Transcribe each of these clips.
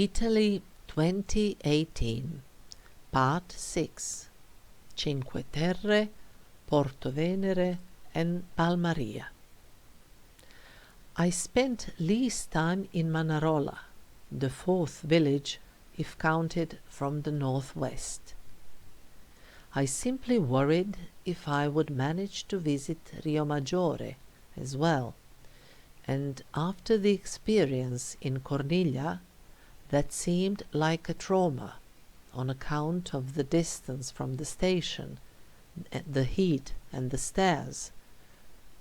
Italy 2018, Part 6, Cinque Terre, Portovenere and Palmaria. I spent least time in Manarola, the fourth village if counted from the northwest. I simply worried if I would manage to visit Riomaggiore as well, and after the experience in Corniglia, that seemed like a trauma on account of the distance from the station, the heat and the stairs.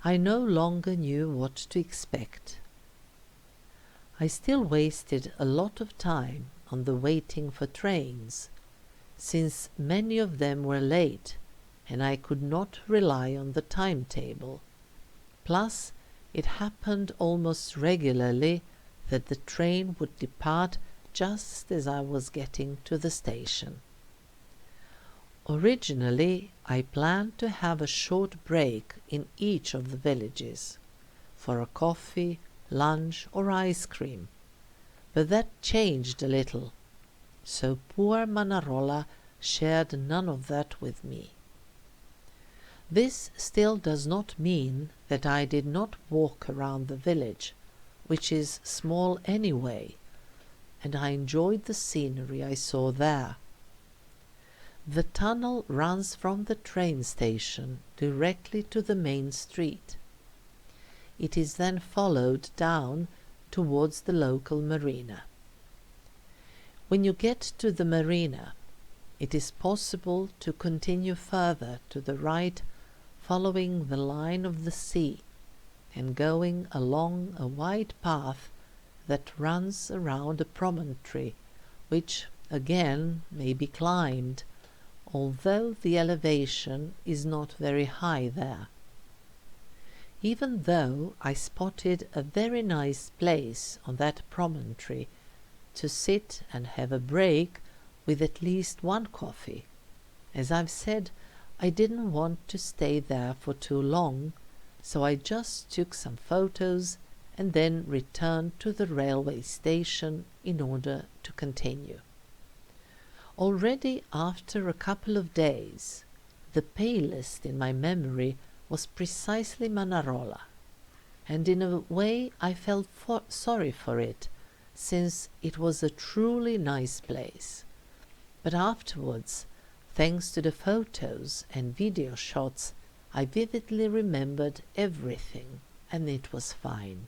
I no longer knew what to expect. I still wasted a lot of time on the waiting for trains, since many of them were late and I could not rely on the timetable. Plus, it happened almost regularly that the train would depart just as I was getting to the station. Originally, I planned to have a short break in each of the villages for a coffee, lunch or ice cream, but that changed a little, so poor Manarola shared none of that with me. This still does not mean that I did not walk around the village, which is small anyway, and I enjoyed the scenery I saw there. The tunnel runs from the train station directly to the main street. It is then followed down towards the local marina. When you get to the marina, it is possible to continue further to the right, following the line of the sea and going along a wide path that runs around a promontory, which again may be climbed, although the elevation is not very high there. Even though I spotted a very nice place on that promontory to sit and have a break with at least one coffee, as I've said, I didn't want to stay there for too long, so I just took some photos and then returned to the railway station in order to continue. Already after a couple of days, the palest in my memory was precisely Manarola, and in a way I felt sorry for it, since it was a truly nice place. But afterwards, thanks to the photos and video shots, I vividly remembered everything, and it was fine.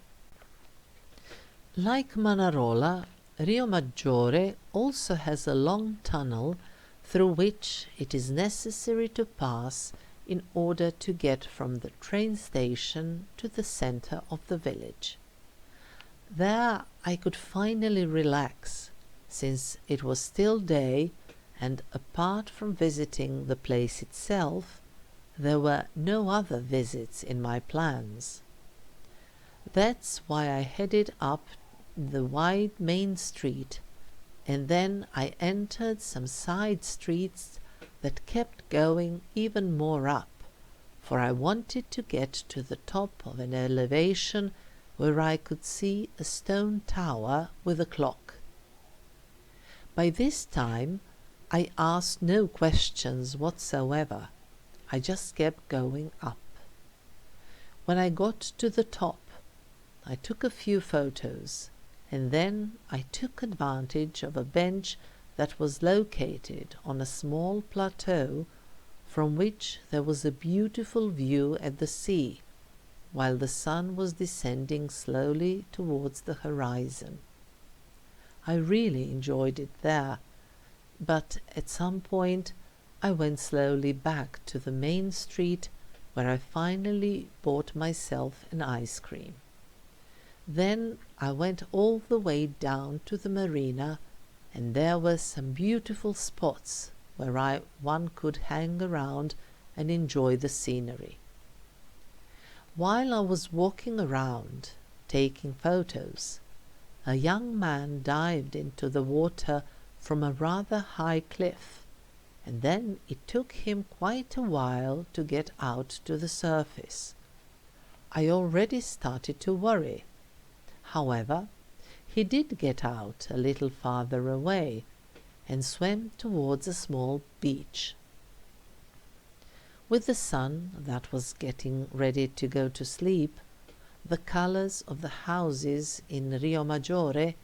Like Manarola, Riomaggiore also has a long tunnel through which it is necessary to pass in order to get from the train station to the center of the village. There I could finally relax, since it was still day, and apart from visiting the place itself, there were no other visits in my plans. That's why I headed up the wide main street, and then I entered some side streets that kept going even more up, for I wanted to get to the top of an elevation where I could see a stone tower with a clock. By this time I asked no questions whatsoever. I just kept going up. When I got to the top, I took a few photos, and then I took advantage of a bench that was located on a small plateau from which there was a beautiful view at the sea, while the sun was descending slowly towards the horizon. I really enjoyed it there, but at some point I went slowly back to the main street, where I finally bought myself an ice cream. Then I went all the way down to the marina, and there were some beautiful spots where one could hang around and enjoy the scenery. While I was walking around, taking photos, a young man dived into the water from a rather high cliff, and then it took him quite a while to get out to the surface. I already started to worry. However, He did get out a little farther away and swam towards a small beach. With the sun that was getting ready to go to sleep, the colors of the houses in Rio Maggiore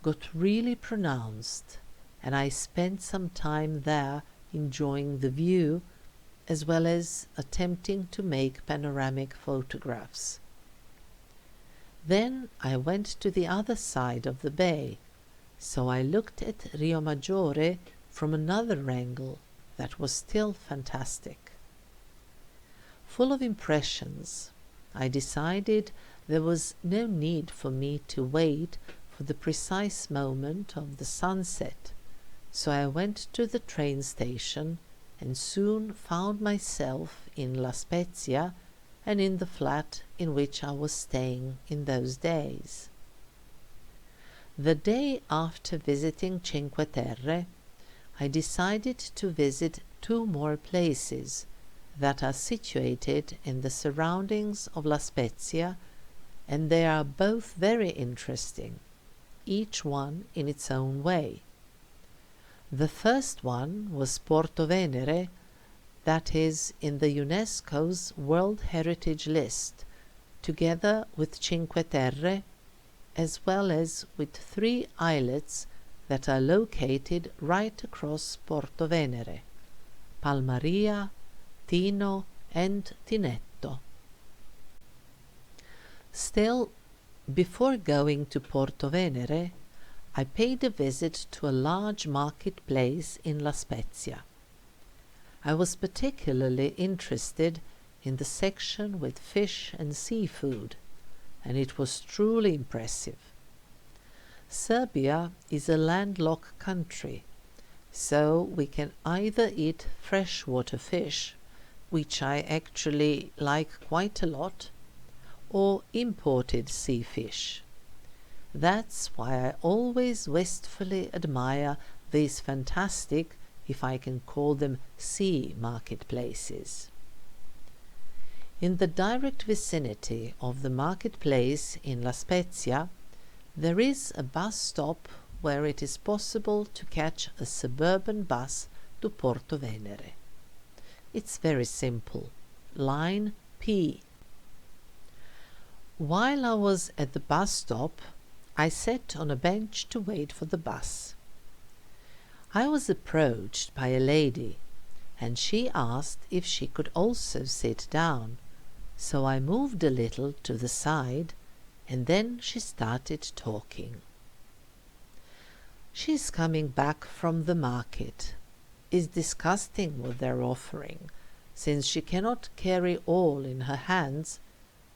got really pronounced, and I spent some time there enjoying the view, as well as attempting to make panoramic photographs. Then I went to the other side of the bay, so I looked at Rio Maggiore from another angle that was still fantastic. Full of impressions, I decided there was no need for me to wait for the precise moment of the sunset, so I went to the train station and soon found myself in La Spezia and in the flat in which I was staying in those days. The day after visiting Cinque Terre, I decided to visit 2 more places that are situated in the surroundings of La Spezia, and they are both very interesting, each one in its own way. The first one was Portovenere, that is in the UNESCO's World Heritage List, together with Cinque Terre, as well as with 3 islets that are located right across Portovenere: Palmaria, Tino, and Tinetto. Still, before going to Portovenere, I paid a visit to a large marketplace in La Spezia. I was particularly interested in the section with fish and seafood, and it was truly impressive. Serbia is a landlocked country, so we can either eat freshwater fish, which I actually like quite a lot, or imported sea fish. That's why I always wistfully admire these fantastic, if I can call them sea marketplaces. In the direct vicinity of the marketplace in La Spezia, there is a bus stop where it is possible to catch a suburban bus to Portovenere. It's very simple. Line P. While I was at the bus stop, I sat on a bench to wait for the bus. I was approached by a lady, and she asked if she could also sit down, so I moved a little to the side, and then she started talking. She's coming back from the market, is disgusting what they're offering. Since she cannot carry all in her hands,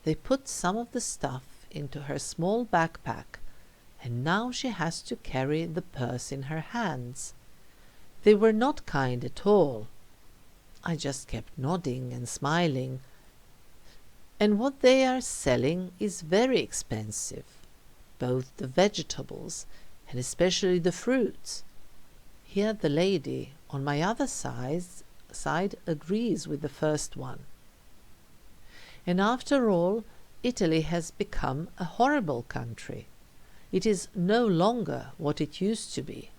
they put some of the stuff into her small backpack, and now she has to carry the purse in her hands. They were not kind at all. I just kept nodding and smiling. And what they are selling is very expensive, both the vegetables and especially the fruits. Here the lady on my other side agrees with the first one. And after all, Italy has become a horrible country. It is no longer what it used to be.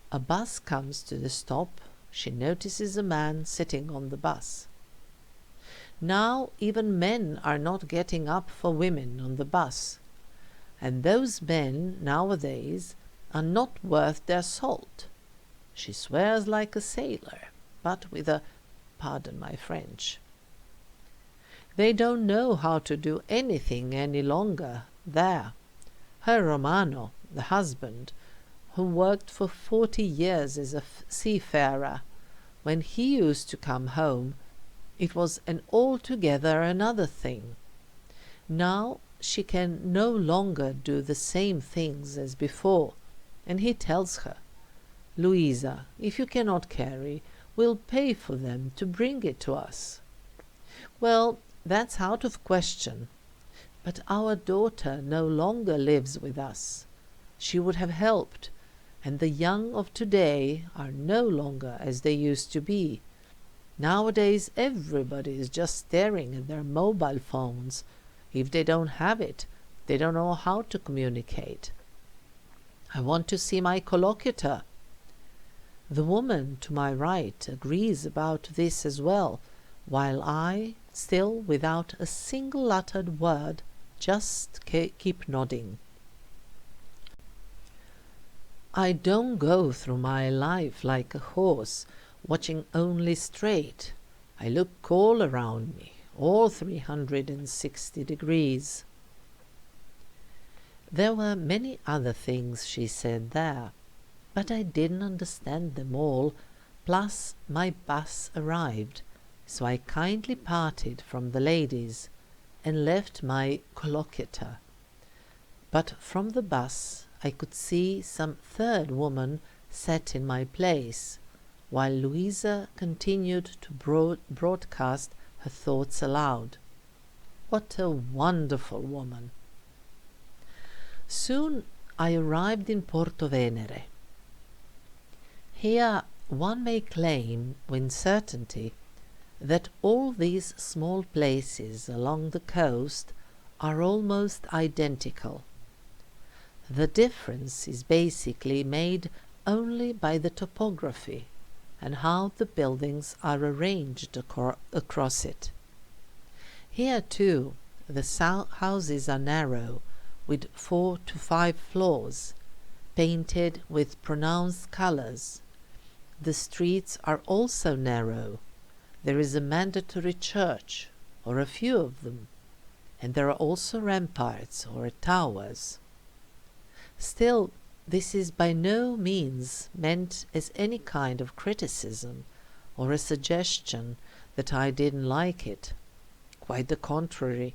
A bus comes to the stop. She notices a man sitting on the bus. Now even men are not getting up for women on the bus, and those men nowadays are not worth their salt. She swears like a sailor, but with a, pardon my French. They don't know how to do anything any longer there. Her Romano, the husband, who worked for 40 years as a seafarer, when he used to come home, it was an altogether another thing. Now she can no longer do the same things as before, and he tells her, "Luisa, if you cannot carry, we'll pay for them to bring it to us." Well, that's out of question. But our daughter no longer lives with us. She would have helped, and the young of today are no longer as they used to be. Nowadays everybody is just staring at their mobile phones. If they don't have it, They don't know how to communicate. I want to see my collocutor. The woman to my right agrees about this as well, while I, still without a single uttered word, just keep nodding. I don't go through my life like a horse, watching only straight. I look all around me, all 360 degrees. There were many other things she said there, but I didn't understand them all, plus my bus arrived, so I kindly parted from the ladies and left my collocutor. But from the bus I could see some third woman sat in my place, while Louisa continued to broadcast her thoughts aloud. What a wonderful woman! Soon I arrived in Portovenere. Here one may claim with certainty that all these small places along the coast are almost identical. The difference is basically made only by the topography and how the buildings are arranged across it. Here too the houses are narrow, with 4 to 5 floors, painted with pronounced colors. The streets are also narrow. There is a mandatory church, or a few of them, and there are also ramparts or towers. Still, this is by no means meant as any kind of criticism or a suggestion that I didn't like it. Quite the contrary.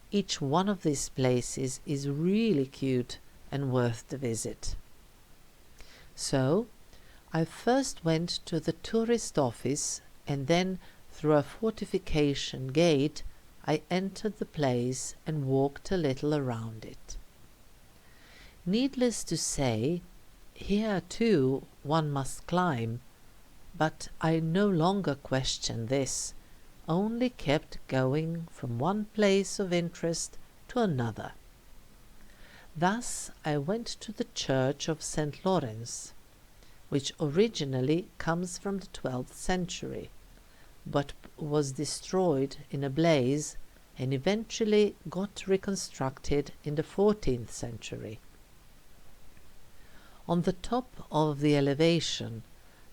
Each one of these places is really cute and worth the visit. So, I first went to the tourist office, and then through a fortification gate I entered the place and walked a little around it. Needless to say, here too one must climb, but I no longer questioned this, only kept going from one place of interest to another. Thus I went to the church of St. Lawrence, which originally comes from the 12th century, but was destroyed in a blaze and eventually got reconstructed in the 14th century. On the top of the elevation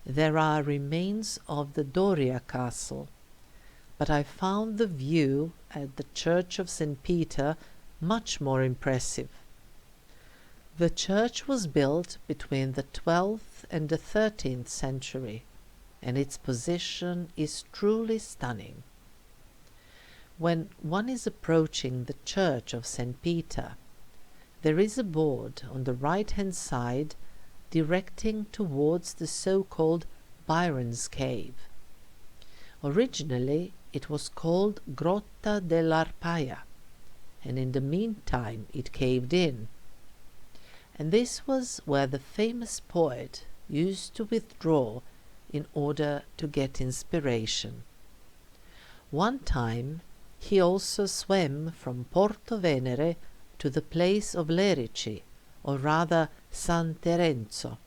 there are remains of the Doria castle, but I found the view at the church of St. Peter much more impressive. The church was built between the 12th and the 13th century, and its position is truly stunning. When one is approaching the church of St. Peter, there is a board on the right-hand side directing towards the so-called Byron's Cave. Originally it was called Grotta dell'Arpaia, and in the meantime it caved in. And this was where the famous poet used to withdraw in order to get inspiration. One time he also swam from Portovenere to the place of Lerici, or rather San Terenzo,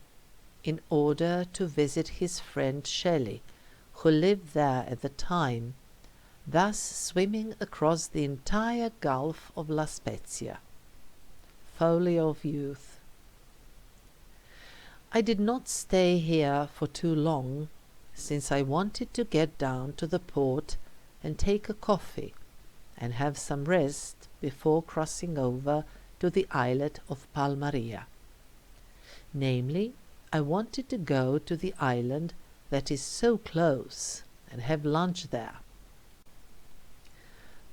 in order to visit his friend Shelley, who lived there at the time, thus swimming across the entire Gulf of La Spezia. Folly of youth. I did not stay here for too long, since I wanted to get down to the port and take a coffee and have some rest before crossing over to the islet of Palmaria. Namely, I wanted to go to the island that is so close and have lunch there.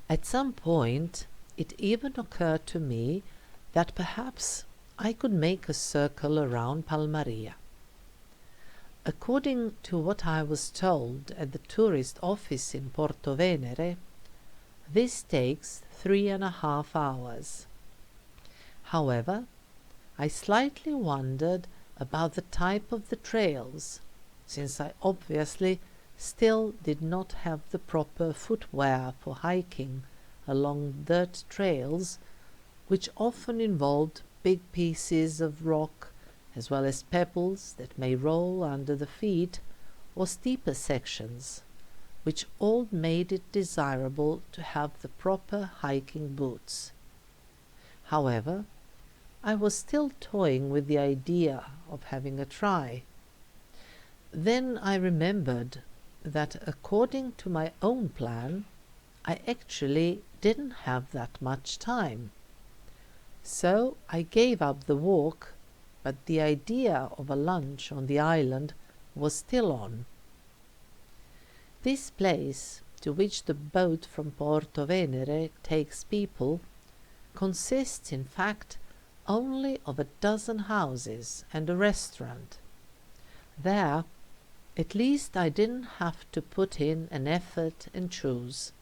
At some point it even occurred to me that perhaps I could make a circle around Palmaria. According to what I was told at the tourist office in Portovenere, this takes 3.5 hours. However, I slightly wondered about the type of the trails, since I obviously still did not have the proper footwear for hiking along dirt trails, which often involved big pieces of rock as well as pebbles that may roll under the feet, or steeper sections, which all made it desirable to have the proper hiking boots. However, I was still toying with the idea of having a try. Then I remembered that according to my own plan, I actually didn't have that much time. So I gave up the walk, but the idea of a lunch on the island was still on. This place, to which the boat from Portovenere takes people, consists in fact only of a dozen houses and a restaurant. There, at least I didn't have to put in an effort and choose.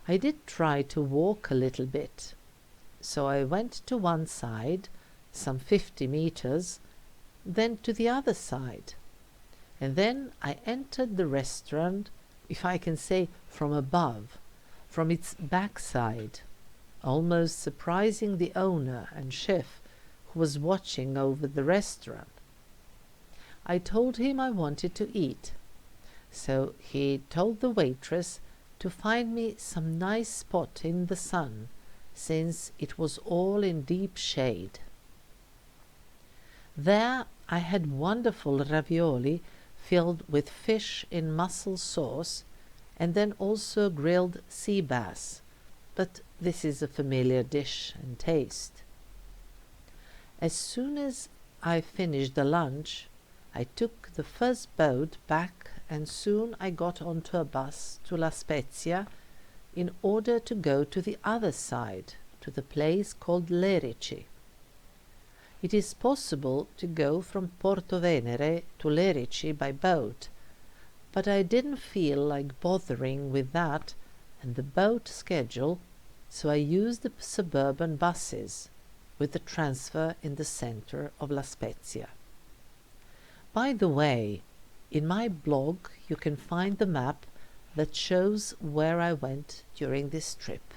I did try to walk a little bit, so I went to one side, some 50 meters, then to the other side, and then I entered the restaurant, if I can say from above, from its backside, almost surprising the owner and chef who was watching over the restaurant. I told him I wanted to eat, so he told the waitress to find me some nice spot in the sun, since it was all in deep shade. There I had wonderful ravioli filled with fish in mussel sauce, and then also grilled sea bass, but this is a familiar dish and taste. As soon as I finished the lunch, I took the first boat back, and soon I got onto a bus to La Spezia in order to go to the other side, to the place called Lerici. It is possible to go from Portovenere to Lerici by boat, but I didn't feel like bothering with that and the boat schedule, so I used the suburban buses, with the transfer in the center of La Spezia. By the way, in my blog you can find the map that shows where I went during this trip.